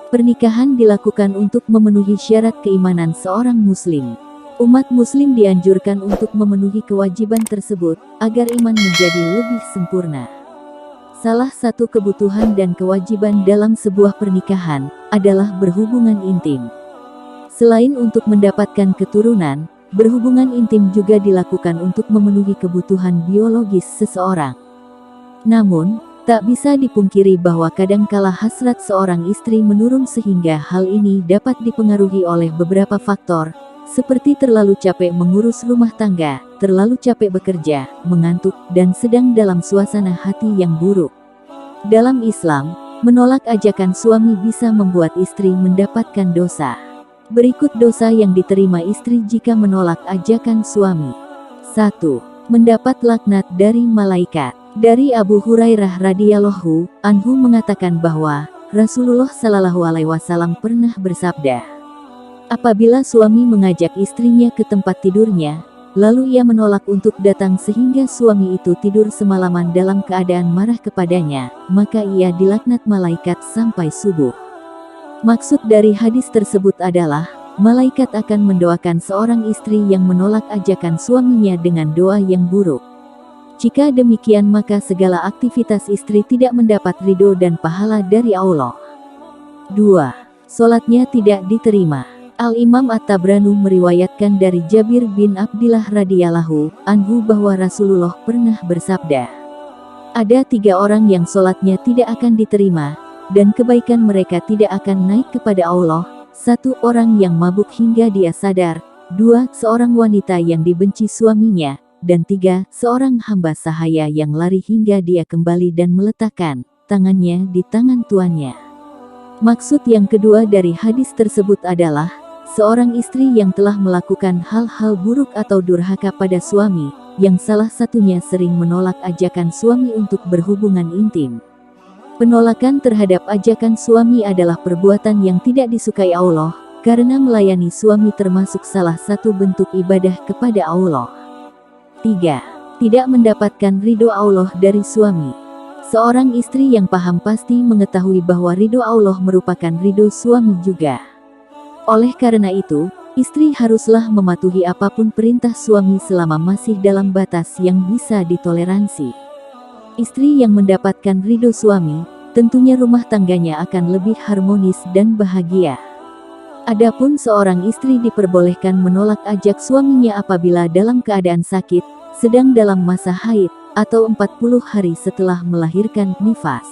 Pernikahan dilakukan untuk memenuhi syarat keimanan seorang muslim. Umat muslim dianjurkan untuk memenuhi kewajiban tersebut, agar iman menjadi lebih sempurna. Salah satu kebutuhan dan kewajiban dalam sebuah pernikahan, adalah berhubungan intim. Selain untuk mendapatkan keturunan, berhubungan intim juga dilakukan untuk memenuhi kebutuhan biologis seseorang. Namun, tak bisa dipungkiri bahwa kadangkala hasrat seorang istri menurun sehingga hal ini dapat dipengaruhi oleh beberapa faktor, seperti terlalu capek mengurus rumah tangga, terlalu capek bekerja, mengantuk, dan sedang dalam suasana hati yang buruk. Dalam Islam, menolak ajakan suami bisa membuat istri mendapatkan dosa. Berikut dosa yang diterima istri jika menolak ajakan suami. 1. Mendapat laknat dari malaikat. Dari Abu Hurairah radhiyallahu anhu mengatakan bahwa Rasulullah shallallahu alaihi wasallam pernah bersabda, apabila suami mengajak istrinya ke tempat tidurnya, lalu ia menolak untuk datang sehingga suami itu tidur semalaman dalam keadaan marah kepadanya, maka ia dilaknat malaikat sampai subuh. Maksud dari hadis tersebut adalah, malaikat akan mendoakan seorang istri yang menolak ajakan suaminya dengan doa yang buruk. Jika demikian maka segala aktivitas istri tidak mendapat ridho dan pahala dari Allah. 2. Salatnya tidak diterima. Al-Imam At-Tabrani meriwayatkan dari Jabir bin Abdillah radhiyallahu anhu bahwa Rasulullah pernah bersabda, ada 3 orang yang salatnya tidak akan diterima, dan kebaikan mereka tidak akan naik kepada Allah. 1. Orang yang mabuk hingga dia sadar. 2. Seorang wanita yang dibenci suaminya. Dan 3. Seorang hamba sahaya yang lari hingga dia kembali dan meletakkan tangannya di tangan tuannya. Maksud yang kedua dari hadis tersebut adalah, seorang istri yang telah melakukan hal-hal buruk atau durhaka pada suami, yang salah satunya sering menolak ajakan suami untuk berhubungan intim. Penolakan terhadap ajakan suami adalah perbuatan yang tidak disukai Allah, karena melayani suami termasuk salah satu bentuk ibadah kepada Allah. 3. Tidak mendapatkan ridho Allah dari suami. Seorang istri yang paham pasti mengetahui bahwa ridho Allah merupakan ridho suami juga. Oleh karena itu, istri haruslah mematuhi apapun perintah suami selama masih dalam batas yang bisa ditoleransi. Istri yang mendapatkan ridho suami, tentunya rumah tangganya akan lebih harmonis dan bahagia. Adapun seorang istri diperbolehkan menolak ajak suaminya apabila dalam keadaan sakit, sedang dalam masa haid, atau 40 hari setelah melahirkan nifas.